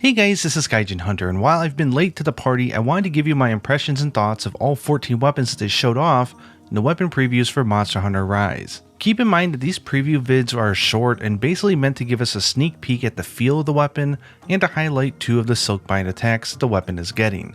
Hey guys, this is Gaijin Hunter, and while I've been late to the party, I wanted to give you my impressions and thoughts of all 14 weapons that they showed off in the weapon previews for Monster Hunter Rise. Keep in mind that these preview vids are short and basically meant to give us a sneak peek at the feel of the weapon and to highlight two of the Silkbind attacks the weapon is getting.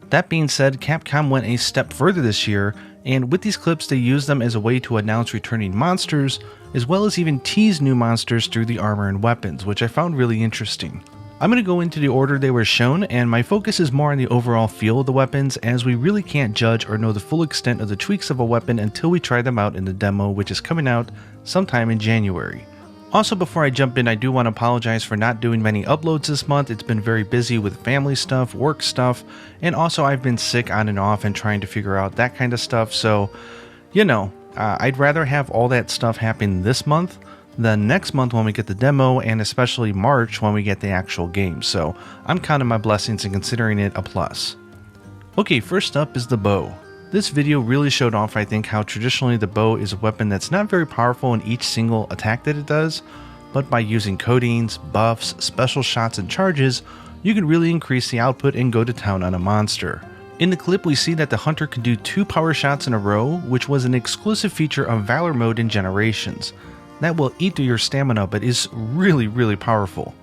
That being said, Capcom went a step further this year, and with these clips they used them as a way to announce returning monsters, as well as even tease new monsters through the armor and weapons, which I found really interesting. I'm going to go into the order they were shown, and my focus is more on the overall feel of the weapons, as we really can't judge or know the full extent of the tweaks of a weapon until we try them out in the demo, which is coming out sometime in January. Also, before I jump in, I do want to apologize for not doing many uploads this month. It's been very busy with family stuff, work stuff, and also I've been sick on and off and trying to figure out that kind of stuff, so, I'd rather have all that stuff happen this month than next month when we get the demo, and especially March when we get the actual game, so I'm counting my blessings and considering it a plus. Okay, first up is the bow. This video really showed off, I think, how traditionally the bow is a weapon that's not very powerful in each single attack that it does, but by using coatings, buffs, special shots, and charges, you can really increase the output and go to town on a monster. In the clip, we see that the hunter can do 2 power shots in a row, which was an exclusive feature of Valor mode in Generations. That will eat through your stamina, but is really powerful.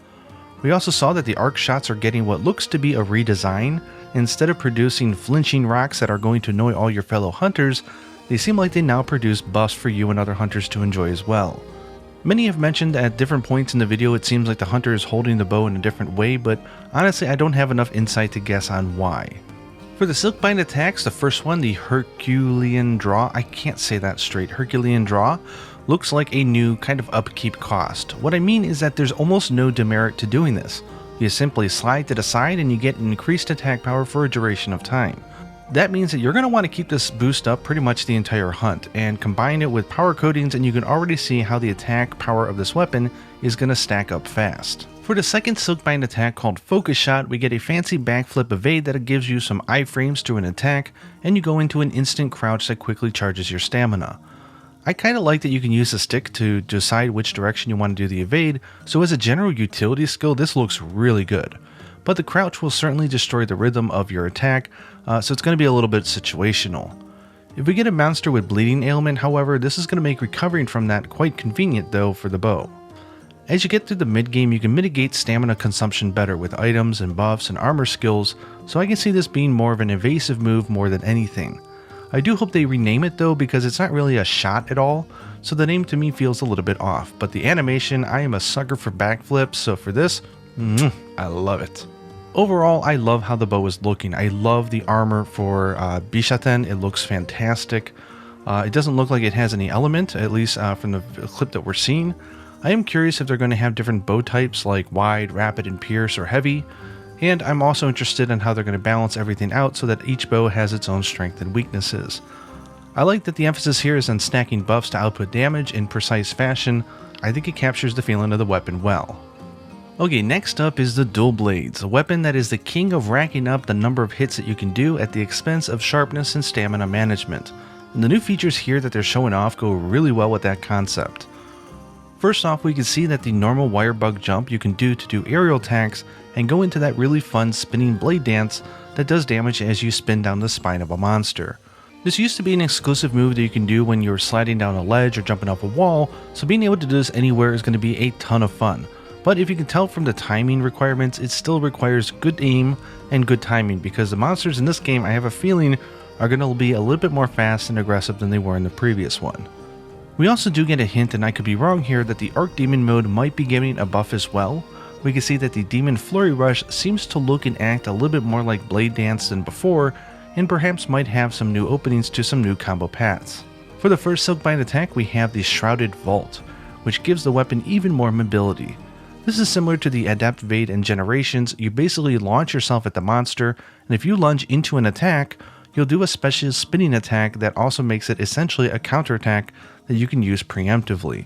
We also saw that the arc shots are getting what looks to be a redesign. Instead of producing flinching rocks that are going to annoy all your fellow hunters, they seem like they now produce buffs for you and other hunters to enjoy as well. Many have mentioned at different points in the video it seems like the hunter is holding the bow in a different way, but honestly I don't have enough insight to guess on why. For the Silkbind attacks, the first one, the Herculean Draw, I can't say that straight, Herculean Draw, looks like a new kind of upkeep cost. What I mean is that there's almost no demerit to doing this. You simply slide to the side and you get increased attack power for a duration of time. That means that you're going to want to keep this boost up pretty much the entire hunt, and combine it with power coatings and you can already see how the attack power of this weapon is going to stack up fast. For the second Silkbind attack called Focus Shot, we get a fancy backflip evade that gives you some iframes to an attack, and you go into an instant crouch that quickly charges your stamina. I kind of like that you can use the stick to decide which direction you want to do the evade, so as a general utility skill this looks really good. But the crouch will certainly destroy the rhythm of your attack, so it's going to be a little bit situational. If we get a monster with bleeding ailment, however, this is going to make recovering from that quite convenient though for the bow. As you get through the mid game, you can mitigate stamina consumption better with items and buffs and armor skills, so I can see this being more of an evasive move more than anything. I do hope they rename it though, because it's not really a shot at all, so the name to me feels a little bit off, but the animation, I am a sucker for backflips, so for this, I love it. Overall, I love how the bow is looking. I love the armor for Bishaten, it looks fantastic. It doesn't look like it has any element, at least from the clip that we're seeing. I am curious if they're going to have different bow types like wide, rapid, and pierce, or heavy. And I'm also interested in how they're going to balance everything out so that each bow has its own strengths and weaknesses. I like that the emphasis here is on stacking buffs to output damage in precise fashion. I think it captures the feeling of the weapon well. Okay, next up is the Dual Blades, a weapon that is the king of racking up the number of hits that you can do at the expense of sharpness and stamina management. And the new features here that they're showing off go really well with that concept. First off, we can see that the normal wire bug jump you can do to do aerial attacks and go into that really fun spinning blade dance that does damage as you spin down the spine of a monster. This used to be an exclusive move that you can do when you're sliding down a ledge or jumping off a wall, so being able to do this anywhere is going to be a ton of fun. But if you can tell from the timing requirements, it still requires good aim and good timing, because the monsters in this game, I have a feeling, are going to be a little bit more fast and aggressive than they were in the previous one. We also do get a hint, and I could be wrong here, that the Archdemon mode might be getting a buff as well. We can see that the Demon Flurry Rush seems to look and act a little bit more like Blade Dance than before, and perhaps might have some new openings to some new combo paths. For the first Silkbind attack, we have the Shrouded Vault, which gives the weapon even more mobility. This is similar to the Adept Evade in Generations. You basically launch yourself at the monster, and if you lunge into an attack, you'll do a special spinning attack that also makes it essentially a counterattack that you can use preemptively.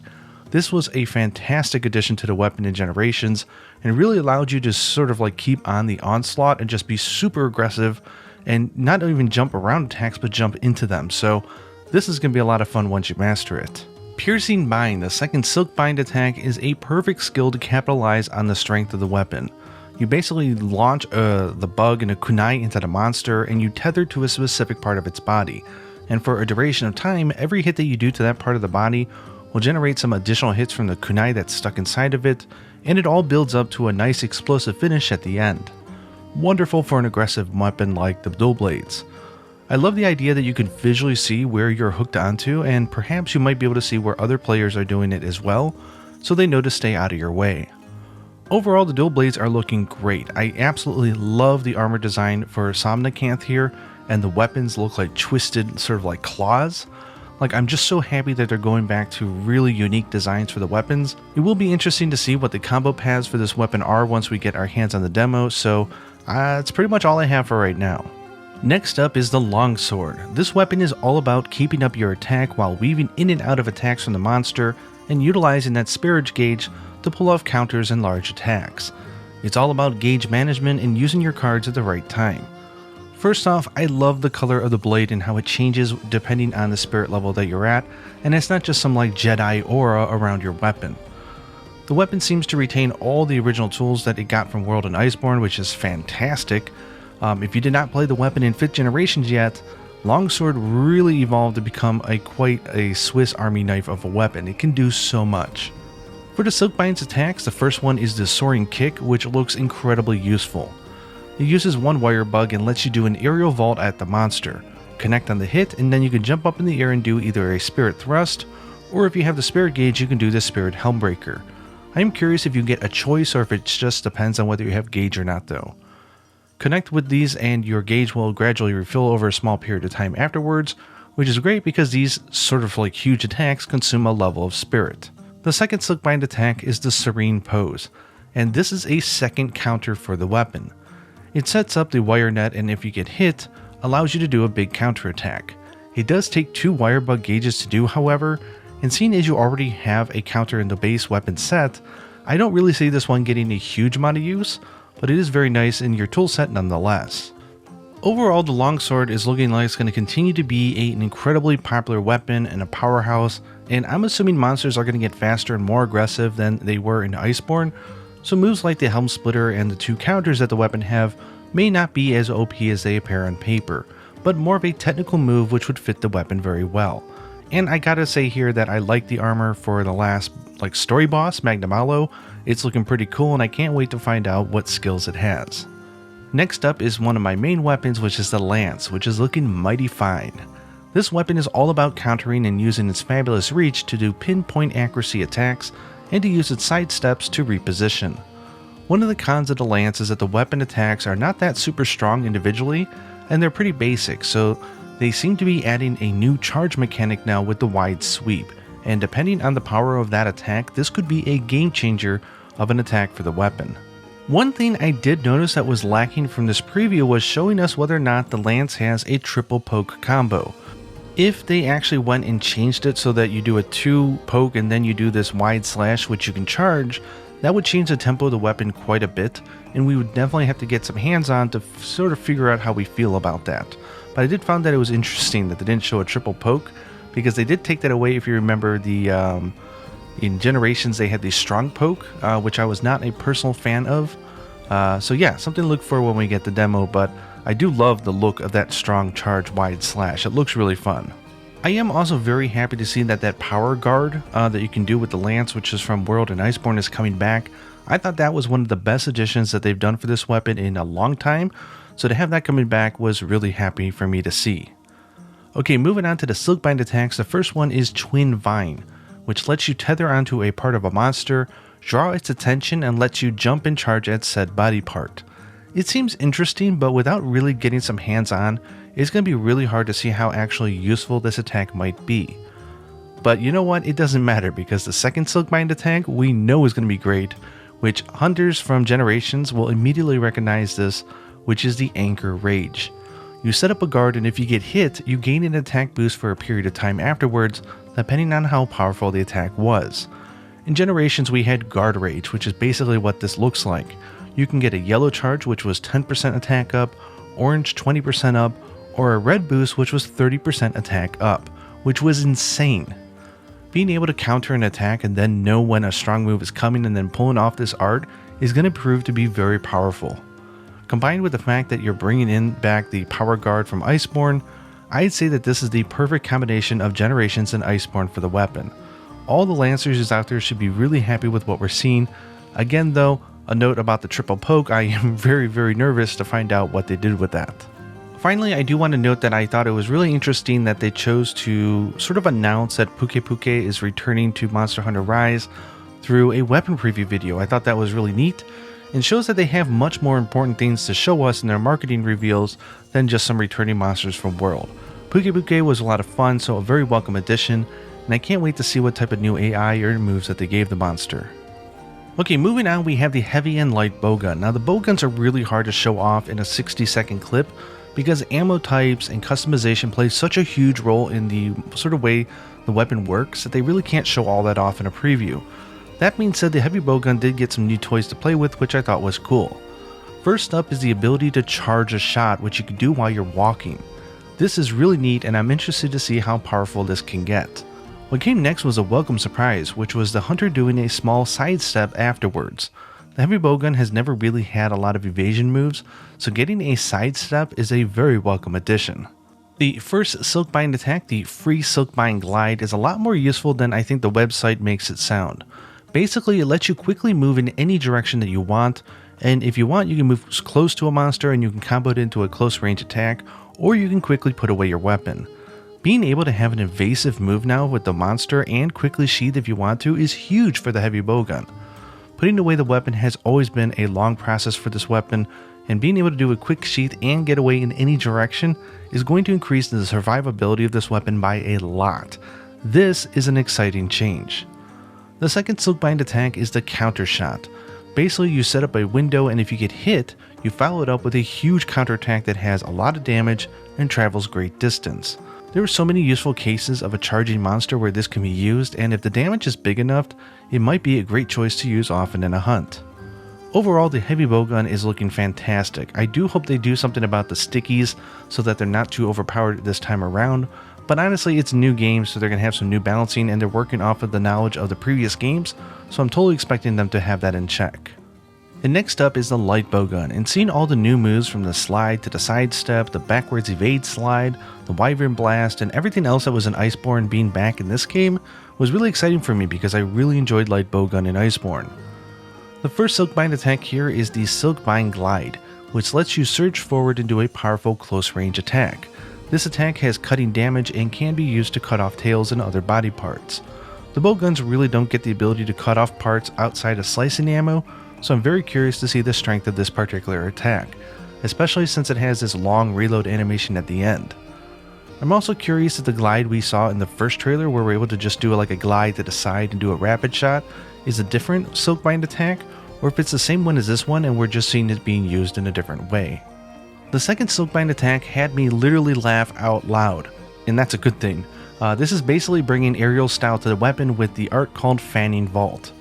This was a fantastic addition to the weapon in Generations, and really allowed you to sort of like keep on the onslaught and just be super aggressive and not even jump around attacks but jump into them. So this is going to be a lot of fun once you master it. Piercing Bind, the second Silkbind attack, is a perfect skill to capitalize on the strength of the weapon. You basically launch the bug and a kunai into the monster, and you tether to a specific part of its body. And for a duration of time, every hit that you do to that part of the body will generate some additional hits from the kunai that's stuck inside of it, and it all builds up to a nice explosive finish at the end. Wonderful for an aggressive weapon like the dual blades. I love the idea that you can visually see where you're hooked onto, and perhaps you might be able to see where other players are doing it as well, so they know to stay out of your way. Overall, the dual blades are looking great. I absolutely love the armor design for Somnicanth here, and the weapons look like twisted, sort of like claws. Like, I'm just so happy that they're going back to really unique designs for the weapons. It will be interesting to see what the combo paths for this weapon are once we get our hands on the demo, so it's pretty much all I have for right now. Next up is the longsword. This weapon is all about keeping up your attack while weaving in and out of attacks from the monster and utilizing that spirit gauge to pull off counters and large attacks. It's all about gauge management and using your cards at the right time. First off, I love the color of the blade and how it changes depending on the spirit level that you're at, and it's not just some like Jedi aura around your weapon. The weapon seems to retain all the original tools that it got from World and Iceborne, which is fantastic. If you did not play the weapon in 5th generations yet, Longsword really evolved to become quite a Swiss Army knife of a weapon. It can do so much. For the Silkbind's attacks, the first one is the Soaring Kick, which looks incredibly useful. It uses one wire bug and lets you do an aerial vault at the monster. Connect on the hit, and then you can jump up in the air and do either a Spirit Thrust, or if you have the Spirit Gauge, you can do the Spirit Helmbreaker. I am curious if you get a choice or if it just depends on whether you have Gauge or not though. Connect with these and your Gauge will gradually refill over a small period of time afterwards, which is great because these sort of like huge attacks consume a level of Spirit. The second Silkbind attack is the Serene Pose, and this is a second counter for the weapon. It sets up the wire net, and if you get hit, allows you to do a big counter attack. It does take 2 wire bug gauges to do, however, and seeing as you already have a counter in the base weapon set, I don't really see this one getting a huge amount of use, but it is very nice in your tool set nonetheless. Overall, the longsword is looking like it's going to continue to be an incredibly popular weapon and a powerhouse, and I'm assuming monsters are going to get faster and more aggressive than they were in Iceborne, so moves like the Helm Splitter and the 2 counters that the weapon have may not be as OP as they appear on paper, but more of a technical move which would fit the weapon very well. And I gotta say here that I like the armor for the last story boss, Magnamalo. It's looking pretty cool, and I can't wait to find out what skills it has. Next up is one of my main weapons, which is the Lance, which is looking mighty fine. This weapon is all about countering and using its fabulous reach to do pinpoint accuracy attacks and to use its side steps to reposition. One of the cons of the Lance is that the weapon attacks are not that super strong individually, and they're pretty basic, so they seem to be adding a new charge mechanic now with the wide sweep, and depending on the power of that attack, this could be a game changer of an attack for the weapon. One thing I did notice that was lacking from this preview was showing us whether or not the Lance has a triple poke combo. If they actually went and changed it so that you do a 2 poke and then you do this wide slash which you can charge, that would change the tempo of the weapon quite a bit, and we would definitely have to get some hands on to sort of figure out how we feel about that. But I did find that it was interesting that they didn't show a triple poke, because they did take that away. If you remember in Generations they had the strong poke, which I was not a personal fan of. So yeah, something to look for when we get the demo, but I do love the look of that strong charge wide slash. It looks really fun. I am also very happy to see that power guard that you can do with the Lance, which is from World and Iceborne, is coming back. I thought that was one of the best additions that they've done for this weapon in a long time, so to have that coming back was really happy for me to see. Okay, moving on to the Silkbind attacks, the first one is Twin Vine, which lets you tether onto a part of a monster, draw its attention, and lets you jump and charge at said body part. It seems interesting, but without really getting some hands-on, it's going to be really hard to see how actually useful this attack might be. But you know what, it doesn't matter, because the second Silkbind attack we know is going to be great, which hunters from Generations will immediately recognize this, which is the Anchor Rage. You set up a guard, and if you get hit, you gain an attack boost for a period of time afterwards, depending on how powerful the attack was. In Generations we had Guard Rage, which is basically what this looks like. You can get a yellow charge, which was 10% attack up, orange 20% up, or a red boost, which was 30% attack up, which was insane. Being able to counter an attack and then know when a strong move is coming and then pulling off this art is going to prove to be very powerful. Combined with the fact that you're bringing in back the power guard from Iceborne, I'd say that this is the perfect combination of Generations and Iceborne for the weapon. All the Lancers out there should be really happy with what we're seeing. Again though, a note about the triple poke, I am very nervous to find out what they did with that. Finally, I do want to note that I thought it was really interesting that they chose to sort of announce that Puke Puke is returning to Monster Hunter Rise through a weapon preview video. I thought that was really neat and shows that they have much more important things to show us in their marketing reveals than just some returning monsters from World. Puke Puke was a lot of fun, so a very welcome addition, and I can't wait to see what type of new AI or moves that they gave the monster. Okay, moving on, we have the heavy and light bowgun. Now the bowguns are really hard to show off in a 60-second clip because ammo types and customization plays such a huge role in the sort of way the weapon works that they really can't show all that off in a preview. That being said, the heavy bowgun did get some new toys to play with, which I thought was cool. First up is the ability to charge a shot, which you can do while you're walking. This is really neat, and I'm interested to see how powerful this can get. What came next was a welcome surprise, which was the hunter doing a small sidestep afterwards. The heavy bowgun has never really had a lot of evasion moves, so getting a sidestep is a very welcome addition. The first Silkbind attack, the free Silkbind glide, is a lot more useful than I think the website makes it sound. Basically, it lets you quickly move in any direction that you want, and if you want, you can move close to a monster and you can combo it into a close range attack, or you can quickly put away your weapon. Being able to have an evasive move now with the monster and quickly sheath if you want to is huge for the heavy bowgun. Putting away the weapon has always been a long process for this weapon, and being able to do a quick sheath and get away in any direction is going to increase the survivability of this weapon by a lot. This is an exciting change. The second Silkbind attack is the counter shot. Basically, you set up a window, and if you get hit, you follow it up with a huge counterattack that has a lot of damage and travels great distance. There are so many useful cases of a charging monster where this can be used, and if the damage is big enough, it might be a great choice to use often in a hunt. Overall, the heavy bowgun is looking fantastic. I do hope they do something about the stickies so that they're not too overpowered this time around, but honestly, it's a new game, so they're going to have some new balancing, and they're working off of the knowledge of the previous games, so I'm totally expecting them to have that in check. And next up is the light bowgun, and seeing all the new moves from the slide to the sidestep, the backwards evade slide, the wyvern blast, and everything else that was in Iceborne being back in this game was really exciting for me because I really enjoyed light bowgun in Iceborne. The first Silkbind attack here is the Silkbind glide, which lets you surge forward and do a powerful close range attack. This attack has cutting damage and can be used to cut off tails and other body parts. The bowguns really don't get the ability to cut off parts outside of slicing ammo, so I'm very curious to see the strength of this particular attack, especially since it has this long reload animation at the end. I'm also curious if the glide we saw in the first trailer, where we're able to just do like a glide to the side and do a rapid shot, is a different Silkbind attack, or if it's the same one as this one and we're just seeing it being used in a different way. The second Silkbind attack had me literally laugh out loud, and that's a good thing. This is basically bringing aerial style to the weapon with the art called Fanning Vault.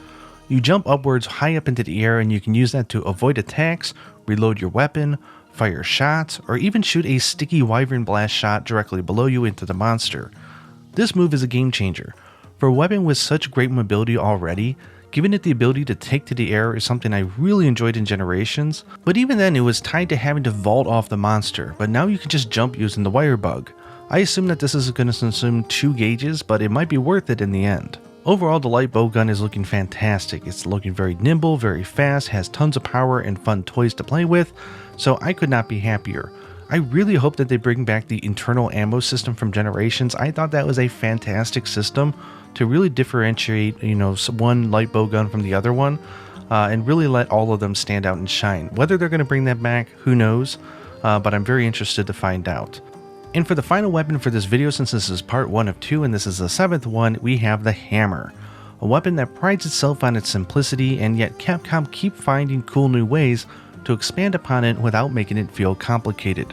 You jump upwards high up into the air, and you can use that to avoid attacks, reload your weapon, fire shots, or even shoot a sticky wyvern blast shot directly below you into the monster. This move is a game changer. For a weapon with such great mobility already, giving it the ability to take to the air is something I really enjoyed in Generations, but even then it was tied to having to vault off the monster, but now you can just jump using the wire bug. I assume that this is going to consume 2 gauges, but it might be worth it in the end. Overall, the light bowgun is looking fantastic. It's looking very nimble, very fast, has tons of power and fun toys to play with, so I could not be happier. I really hope that they bring back the internal ammo system from Generations. I thought that was a fantastic system to really differentiate, one light bowgun from the other one, and really let all of them stand out and shine. Whether they're going to bring that back, who knows, but I'm very interested to find out. And for the final weapon for this video, since this is part 1 of 2 and this is the 7th one, we have the hammer. A weapon that prides itself on its simplicity, and yet Capcom keep finding cool new ways to expand upon it without making it feel complicated.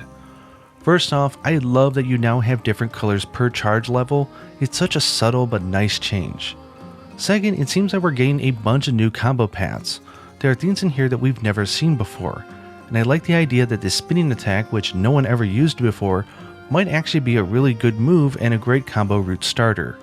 First off, I love that you now have different colors per charge level. It's such a subtle but nice change. Second, it seems that we're getting a bunch of new combo paths. There are things in here that we've never seen before, and I like the idea that this spinning attack, which no one ever used before, might actually be a really good move and a great combo route starter.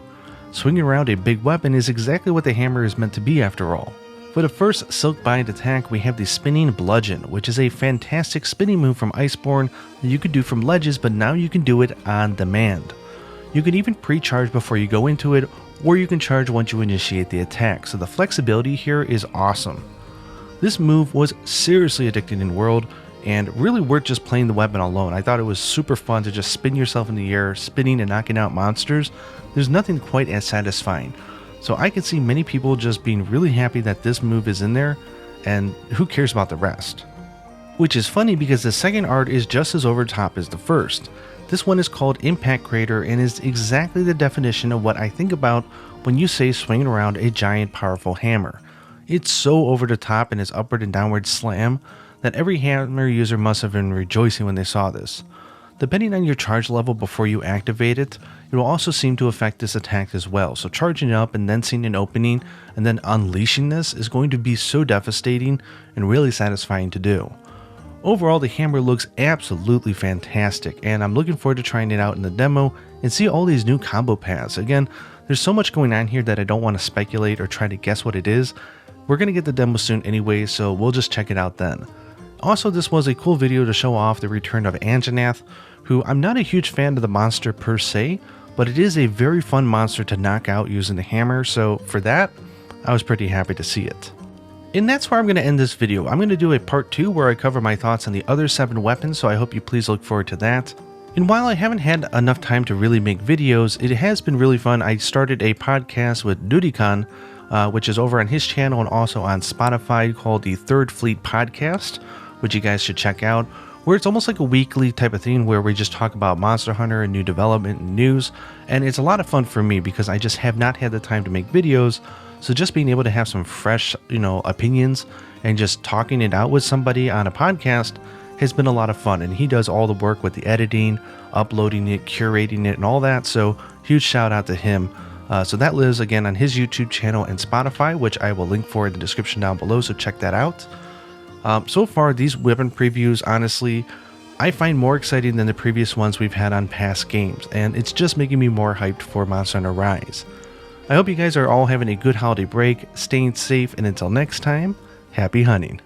Swinging around a big weapon is exactly what the hammer is meant to be after all. For the first Silk Bind attack, we have the Spinning Bludgeon, which is a fantastic spinning move from Iceborne that you could do from ledges, but now you can do it on demand. You can even pre-charge before you go into it, or you can charge once you initiate the attack, so the flexibility here is awesome. This move was seriously addicting in World, and really worth just playing the weapon alone. I thought it was super fun to just spin yourself in the air, spinning and knocking out monsters. There's nothing quite as satisfying. So I can see many people just being really happy that this move is in there, and who cares about the rest? Which is funny because the second art is just as over top as the first. This one is called Impact Crater and is exactly the definition of what I think about when you say swinging around a giant powerful hammer. It's so over the top in its upward and downward slam that every hammer user must have been rejoicing when they saw this. Depending on your charge level before you activate it, it will also seem to affect this attack as well, so charging up and then seeing an opening and then unleashing this is going to be so devastating and really satisfying to do. Overall, the hammer looks absolutely fantastic, and I'm looking forward to trying it out in the demo and see all these new combo paths. Again, there's so much going on here that I don't want to speculate or try to guess what it is. We're going to get the demo soon anyway, so we'll just check it out then. Also, this was a cool video to show off the return of Anjanath, who I'm not a huge fan of the monster per se, but it is a very fun monster to knock out using the hammer, so for that, I was pretty happy to see it. And that's where I'm going to end this video. I'm going to do a part 2 where I cover my thoughts on the other 7 weapons, so I hope you please look forward to that. And while I haven't had enough time to really make videos, it has been really fun. I started a podcast with Dudikan, which is over on his channel and also on Spotify, called the Third Fleet Podcast, which you guys should check out, where it's almost like a weekly type of thing where we just talk about Monster Hunter and new development and news, and it's a lot of fun for me because I just have not had the time to make videos, so just being able to have some fresh, opinions and just talking it out with somebody on a podcast has been a lot of fun, and he does all the work with the editing, uploading it, curating it, and all that, so huge shout out to him. So that lives again on his YouTube channel and Spotify, which I will link for in the description down below, so check that out. So far, these weapon previews, honestly, I find more exciting than the previous ones we've had on past games, and it's just making me more hyped for Monster Hunter Rise. I hope you guys are all having a good holiday break, staying safe, and until next time, happy hunting.